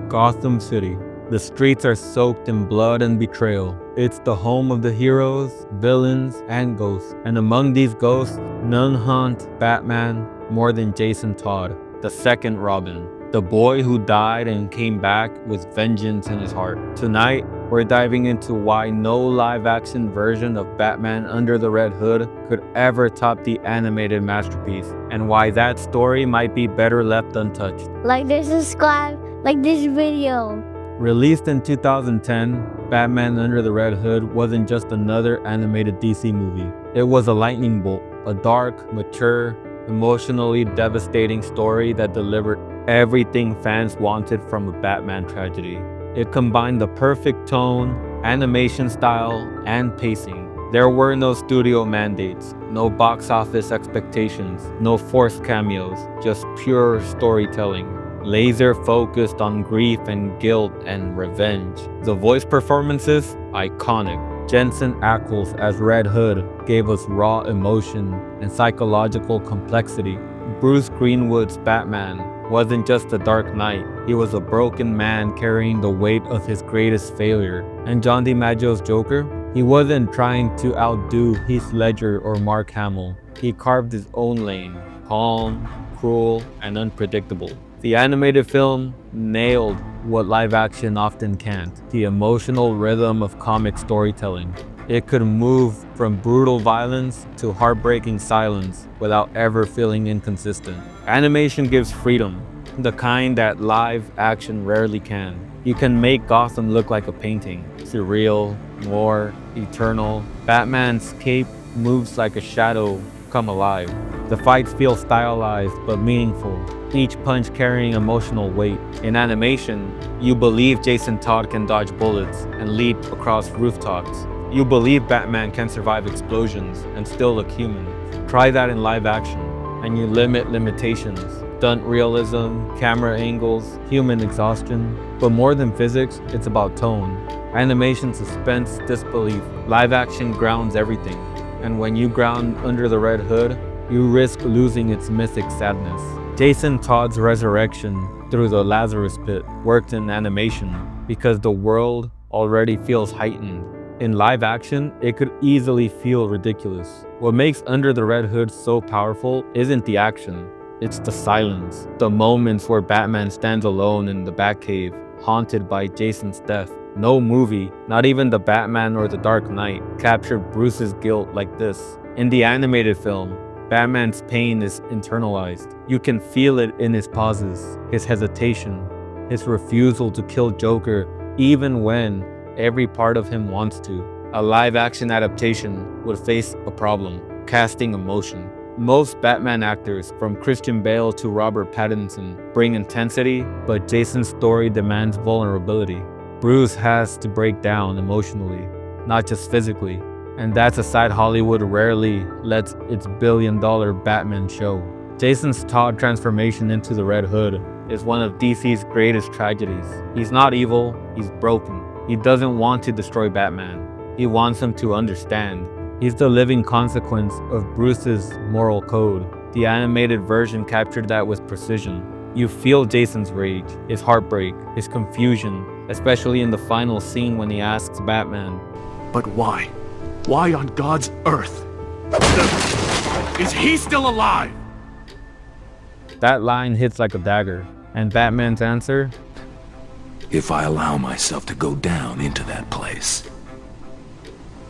Gotham City. The streets are soaked in blood and betrayal. It's the home of the heroes, villains, and ghosts. And among these ghosts, none haunt Batman more than Jason Todd, the second Robin. The boy who died and came back with vengeance in his heart. Tonight, we're diving into why no live-action version of Batman Under the Red Hood could ever top the animated masterpiece, and why that story might be better left untouched. Like this, subscribe, like this video. Released in 2010, Batman Under the Red Hood wasn't just another animated DC movie. It was a lightning bolt, a dark, mature, emotionally devastating story that delivered everything fans wanted from a Batman tragedy. It combined the perfect tone, animation style, and pacing. There were no studio mandates, no box office expectations, no forced cameos, just pure storytelling. Laser focused on grief and guilt and revenge. The voice performances, iconic. Jensen Ackles as Red Hood gave us raw emotion and psychological complexity. Bruce Greenwood's Batman wasn't just a dark knight, he was a broken man carrying the weight of his greatest failure. And John DiMaggio's Joker? He wasn't trying to outdo Heath Ledger or Mark Hamill. He carved his own lane, calm, cruel, and unpredictable. The animated film nailed what live action often can't, the emotional rhythm of comic storytelling. It could move from brutal violence to heartbreaking silence without ever feeling inconsistent. Animation gives freedom, the kind that live action rarely can. You can make Gotham look like a painting, surreal, more eternal. Batman's cape moves like a shadow come alive. The fights feel stylized but meaningful, each punch carrying emotional weight. In animation, you believe Jason Todd can dodge bullets and leap across rooftops. You believe Batman can survive explosions and still look human. Try that in live action, and you limit limitations. Stunt realism, camera angles, human exhaustion. But more than physics, it's about tone. Animation, suspense, disbelief. Live action grounds everything. And when you ground Under the Red Hood, you risk losing its mythic sadness. Jason Todd's resurrection through the Lazarus Pit worked in animation because the world already feels heightened. In live action, it could easily feel ridiculous. What makes Under the Red Hood so powerful isn't the action, it's the silence. The moments where Batman stands alone in the Batcave, haunted by Jason's death. No movie, not even The Batman or The Dark Knight, captured Bruce's guilt like this. In the animated film, Batman's pain is internalized. You can feel it in his pauses, his hesitation, his refusal to kill Joker, even when every part of him wants to. A live-action adaptation would face a problem: casting emotion. Most Batman actors, from Christian Bale to Robert Pattinson, bring intensity, but Jason's story demands vulnerability. Bruce has to break down emotionally, not just physically. And that's a side Hollywood rarely lets its billion-dollar Batman show. Jason Todd's transformation into the Red Hood is one of DC's greatest tragedies. He's not evil, he's broken. He doesn't want to destroy Batman. He wants him to understand. He's the living consequence of Bruce's moral code. The animated version captured that with precision. You feel Jason's rage, his heartbreak, his confusion, especially in the final scene when he asks Batman, "But why? Why on God's earth? Is he still alive?" That line hits like a dagger, and Batman's answer? If I allow myself to go down into that place,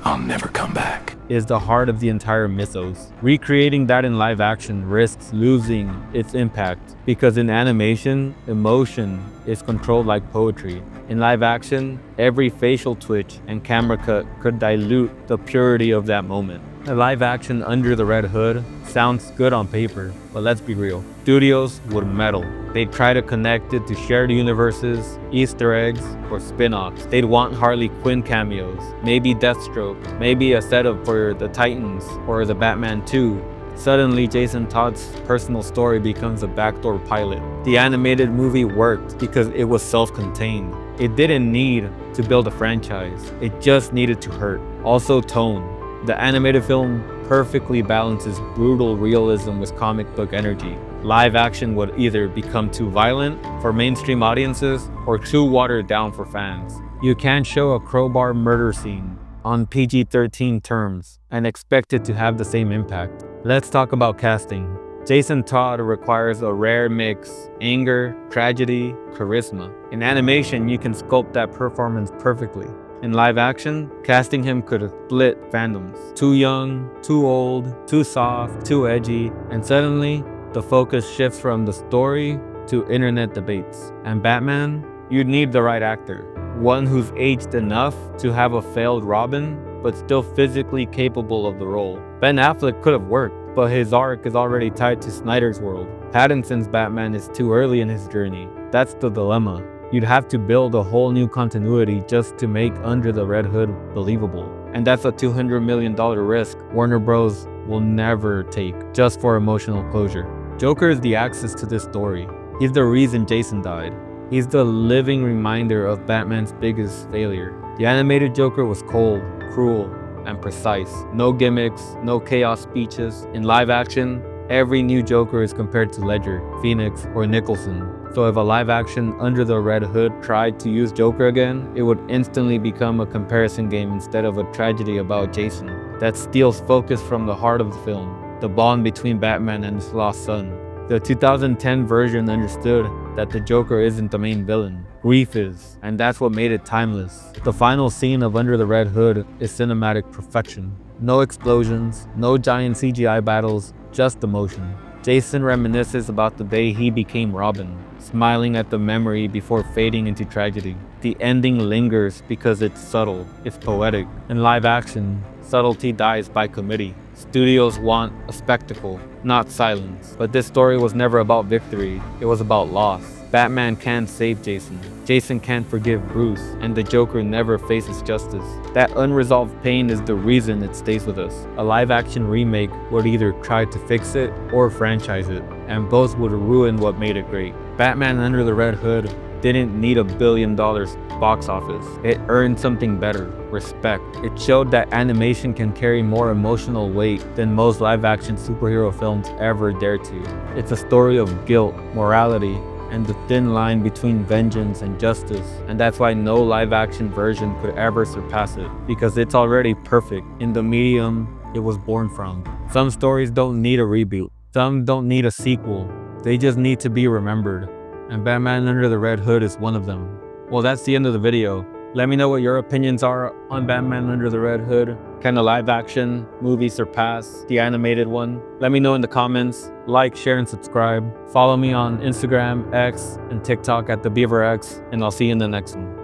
I'll never come back. Is the heart of the entire mythos. Recreating that in live action risks losing its impact, because in animation, emotion is controlled like poetry. In live action, every facial twitch and camera cut could dilute the purity of that moment. A live action Under the Red Hood sounds good on paper, but let's be real. Studios would meddle. They'd try to connect it to shared universes, Easter eggs, or spin-offs. They'd want Harley Quinn cameos, maybe Deathstroke, maybe a setup for the Titans or the Batman 2. Suddenly, Jason Todd's personal story becomes a backdoor pilot. The animated movie worked because it was self-contained. It didn't need to build a franchise. It just needed to hurt. Also, tone. The animated film perfectly balances brutal realism with comic book energy. Live action would either become too violent for mainstream audiences or too watered down for fans. You can't show a crowbar murder scene on PG-13 terms and expect it to have the same impact. Let's talk about casting. Jason Todd requires a rare mix: anger, tragedy, charisma. In animation, you can sculpt that performance perfectly. In live action, casting him could split fandoms. Too young, too old, too soft, too edgy, and suddenly, the focus shifts from the story to internet debates. And Batman? You'd need the right actor. One who's aged enough to have a failed Robin, but still physically capable of the role. Ben Affleck could have worked, but his arc is already tied to Snyder's world. Pattinson's Batman is too early in his journey. That's the dilemma. You'd have to build a whole new continuity just to make Under the Red Hood believable. And that's a $200 million risk Warner Bros. Will never take just for emotional closure. Joker is the axis to this story. He's the reason Jason died. He's the living reminder of Batman's biggest failure. The animated Joker was cold, cruel, and precise. No gimmicks, no chaos speeches. In live action, every new Joker is compared to Ledger, Phoenix, or Nicholson. So if a live-action Under the Red Hood tried to use Joker again, it would instantly become a comparison game instead of a tragedy about Jason. That steals focus from the heart of the film, the bond between Batman and his lost son. The 2010 version understood that the Joker isn't the main villain. Grief is, and that's what made it timeless. The final scene of Under the Red Hood is cinematic perfection. No explosions, no giant CGI battles, just emotion. Jason reminisces about the day he became Robin, smiling at the memory before fading into tragedy. The ending lingers because it's subtle, it's poetic. In live action, subtlety dies by committee. Studios want a spectacle, not silence. But this story was never about victory, it was about loss. Batman can't save Jason. Jason can't forgive Bruce, and the Joker never faces justice. That unresolved pain is the reason it stays with us. A live-action remake would either try to fix it or franchise it, and both would ruin what made it great. Batman Under the Red Hood didn't need $1 billion box office. It earned something better: respect. It showed that animation can carry more emotional weight than most live-action superhero films ever dare to. It's a story of guilt, morality, and the thin line between vengeance and justice. And that's why no live-action version could ever surpass it, because it's already perfect in the medium it was born from. Some stories don't need a reboot. Some don't need a sequel. They just need to be remembered. And Batman Under the Red Hood is one of them. Well, that's the end of the video. Let me know what your opinions are on Batman Under the Red Hood. Can a live-action movie surpass the animated one? Let me know in the comments. Like, share, and subscribe. Follow me on Instagram, X, and TikTok at the Beaver X, and I'll see you in the next one.